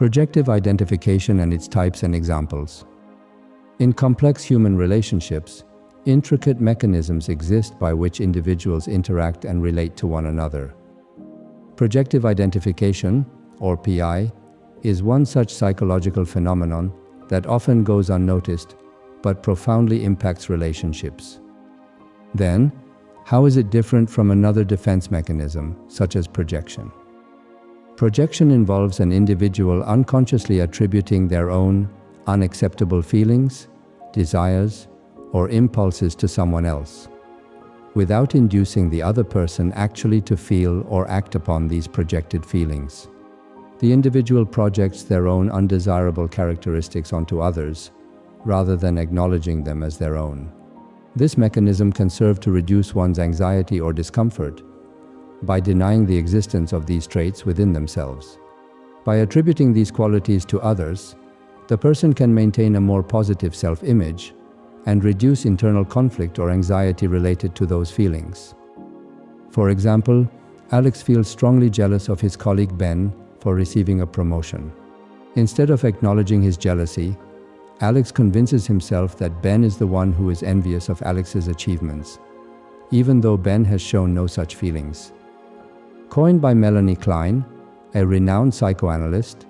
Projective identification and its types and examples. In complex human relationships, intricate mechanisms exist by which individuals interact and relate to one another. Projective identification, or PI, is one such psychological phenomenon that often goes unnoticed but profoundly impacts relationships. Then, how is it different from another defense mechanism, such as projection? Projection involves an individual unconsciously attributing their own unacceptable feelings, desires, or impulses to someone else, without inducing the other person actually to feel or act upon these projected feelings. The individual projects their own undesirable characteristics onto others, rather than acknowledging them as their own. This mechanism can serve to reduce one's anxiety or discomfort by denying the existence of these traits within themselves. By attributing these qualities to others, the person can maintain a more positive self-image and reduce internal conflict or anxiety related to those feelings. For example, Alex feels strongly jealous of his colleague Ben for receiving a promotion. Instead of acknowledging his jealousy, Alex convinces himself that Ben is the one who is envious of Alex's achievements, even though Ben has shown no such feelings. Coined by Melanie Klein, a renowned psychoanalyst,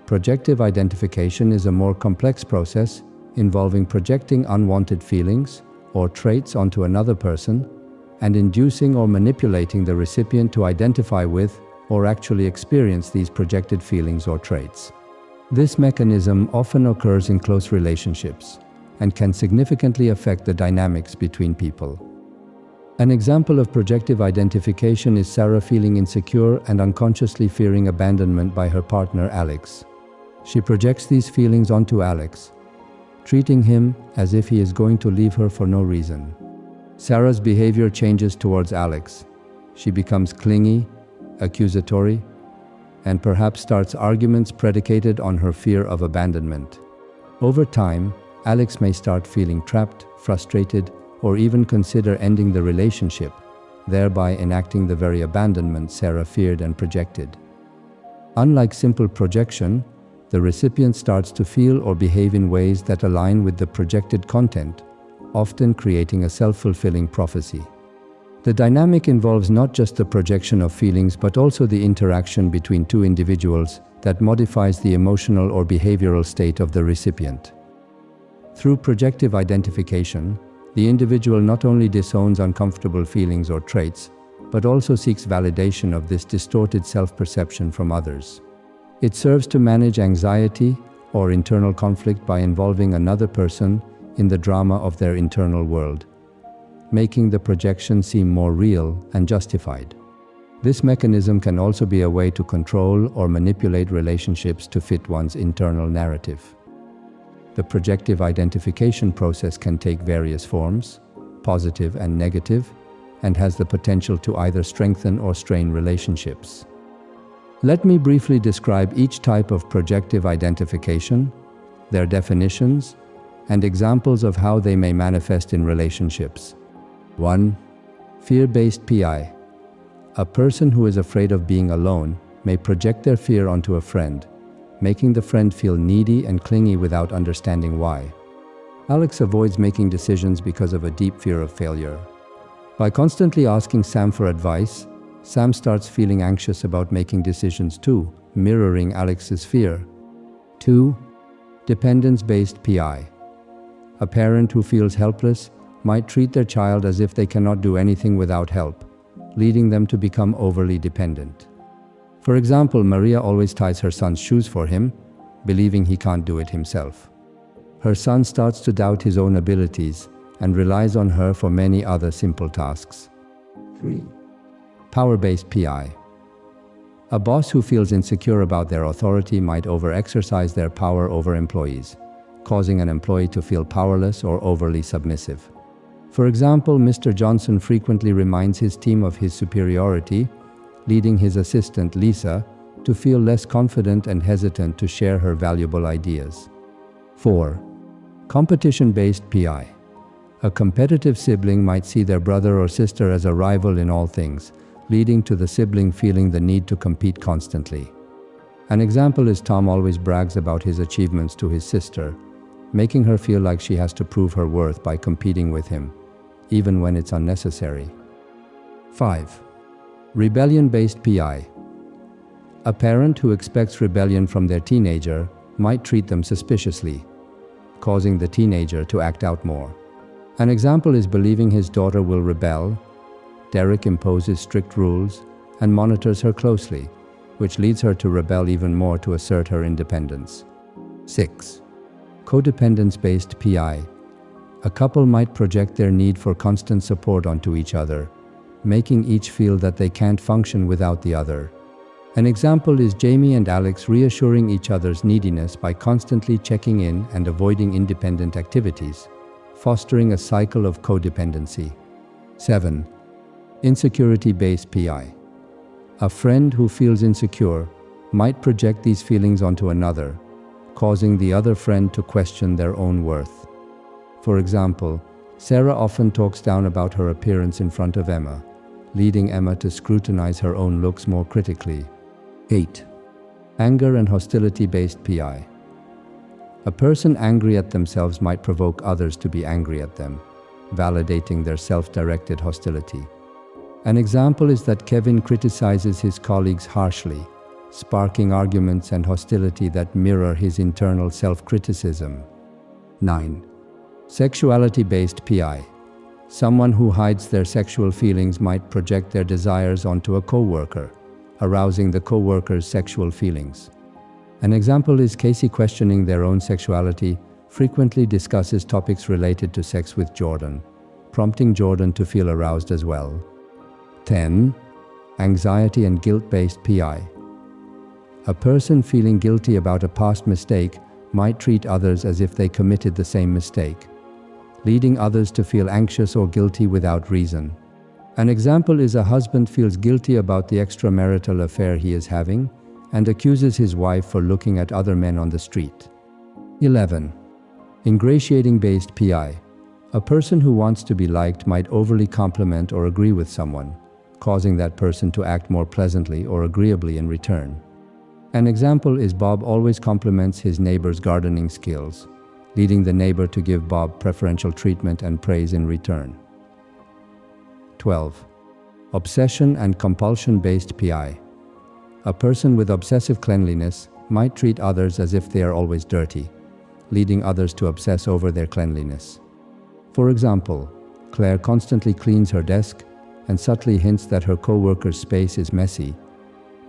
projective identification is a more complex process involving projecting unwanted feelings or traits onto another person and inducing or manipulating the recipient to identify with or actually experience these projected feelings or traits. This mechanism often occurs in close relationships and can significantly affect the dynamics between people. An example of projective identification is Sarah feeling insecure and unconsciously fearing abandonment by her partner Alex. She projects these feelings onto Alex, treating him as if he is going to leave her for no reason. Sarah's behavior changes towards Alex. She becomes clingy, accusatory, and perhaps starts arguments predicated on her fear of abandonment. Over time, Alex may start feeling trapped, frustrated, or even consider ending the relationship, thereby enacting the very abandonment Sarah feared and projected. Unlike simple projection, the recipient starts to feel or behave in ways that align with the projected content, often creating a self-fulfilling prophecy. The dynamic involves not just the projection of feelings but also the interaction between two individuals that modifies the emotional or behavioral state of the recipient. Through projective identification, the individual not only disowns uncomfortable feelings or traits, but also seeks validation of this distorted self-perception from others. It serves to manage anxiety or internal conflict by involving another person in the drama of their internal world, making the projection seem more real and justified. This mechanism can also be a way to control or manipulate relationships to fit one's internal narrative. The projective identification process can take various forms, positive and negative, and has the potential to either strengthen or strain relationships. Let me briefly describe each type of projective identification, their definitions, and examples of how they may manifest in relationships. 1. Fear-based PI. A person who is afraid of being alone may project their fear onto a friend, making the friend feel needy and clingy without understanding why. Alex avoids making decisions because of a deep fear of failure. By constantly asking Sam for advice, Sam starts feeling anxious about making decisions too, mirroring Alex's fear. 2. Dependence-based PI. A parent who feels helpless might treat their child as if they cannot do anything without help, leading them to become overly dependent. For example, Maria always ties her son's shoes for him, believing he can't do it himself. Her son starts to doubt his own abilities and relies on her for many other simple tasks. 3. Power-based PI. A boss who feels insecure about their authority might overexercise their power over employees, causing an employee to feel powerless or overly submissive. For example, Mr. Johnson frequently reminds his team of his superiority, leading his assistant, Lisa, to feel less confident and hesitant to share her valuable ideas. 4. Competition-based PI. A competitive sibling might see their brother or sister as a rival in all things, leading to the sibling feeling the need to compete constantly. An example is Tom always brags about his achievements to his sister, making her feel like she has to prove her worth by competing with him, even when it's unnecessary. 5. Rebellion-based PI. A parent who expects rebellion from their teenager might treat them suspiciously, causing the teenager to act out more. An example is believing his daughter will rebel. Derek imposes strict rules and monitors her closely, which leads her to rebel even more to assert her independence. 6. Codependence-based PI. A couple might project their need for constant support onto each other, making each feel that they can't function without the other. An example is Jamie and Alex reassuring each other's neediness by constantly checking in and avoiding independent activities, fostering a cycle of codependency. 7. Insecurity-based PI. A friend who feels insecure might project these feelings onto another, causing the other friend to question their own worth. For example, Sarah often talks down about her appearance in front of Emma, leading Emma to scrutinize her own looks more critically. 8. Anger and hostility-based PI. A person angry at themselves might provoke others to be angry at them, validating their self-directed hostility. An example is that Kevin criticizes his colleagues harshly, sparking arguments and hostility that mirror his internal self-criticism. 9. Sexuality-based PI. Someone who hides their sexual feelings might project their desires onto a coworker, arousing the coworker's sexual feelings. An example is Casey questioning their own sexuality, frequently discusses topics related to sex with Jordan, prompting Jordan to feel aroused as well. 10. Anxiety and guilt-based PI. A person feeling guilty about a past mistake might treat others as if they committed the same mistake, leading others to feel anxious or guilty without reason. An example is a husband feels guilty about the extramarital affair he is having and accuses his wife for looking at other men on the street. 11. Ingratiating-based PI. A person who wants to be liked might overly compliment or agree with someone, causing that person to act more pleasantly or agreeably in return. An example is Bob always compliments his neighbor's gardening skills, leading the neighbor to give Bob preferential treatment and praise in return. 12. Obsession and compulsion-based PI. A person with obsessive cleanliness might treat others as if they are always dirty, leading others to obsess over their cleanliness. For example, Claire constantly cleans her desk and subtly hints that her coworker's space is messy,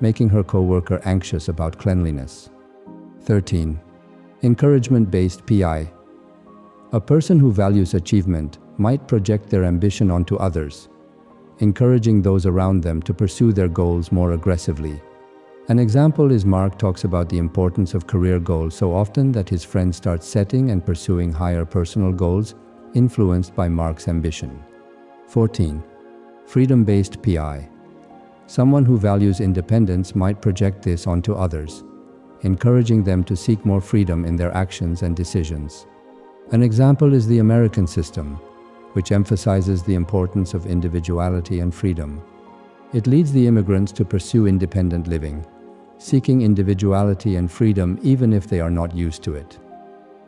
making her coworker anxious about cleanliness. 13. Encouragement-based PI. A person who values achievement might project their ambition onto others, encouraging those around them to pursue their goals more aggressively. An example is Mark talks about the importance of career goals so often that his friends start setting and pursuing higher personal goals, influenced by Mark's ambition. 14. Freedom-based PI. Someone who values independence might project this onto others, encouraging them to seek more freedom in their actions and decisions. An example is the American system, which emphasizes the importance of individuality and freedom. It leads the immigrants to pursue independent living, seeking individuality and freedom even if they are not used to it.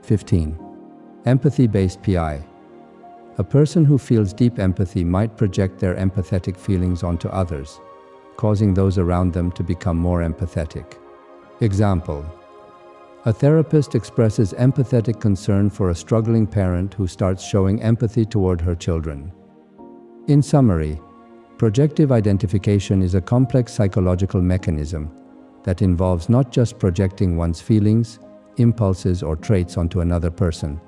15. Empathy-based PI. A person who feels deep empathy might project their empathetic feelings onto others, causing those around them to become more empathetic. Example: a therapist expresses empathetic concern for a struggling parent who starts showing empathy toward her children. In summary, projective identification is a complex psychological mechanism that involves not just projecting one's feelings, impulses, or traits onto another person,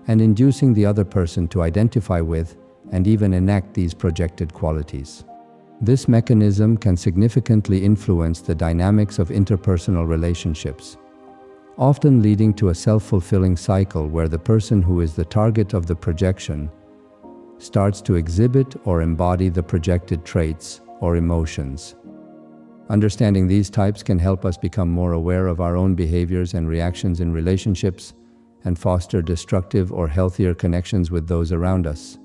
and inducing the other person to identify with and even enact these projected qualities. This mechanism can significantly influence the dynamics of interpersonal relationships, often leading to a self-fulfilling cycle where the person who is the target of the projection starts to exhibit or embody the projected traits or emotions. Understanding these types can help us become more aware of our own behaviors and reactions in relationships and foster destructive or healthier connections with those around us.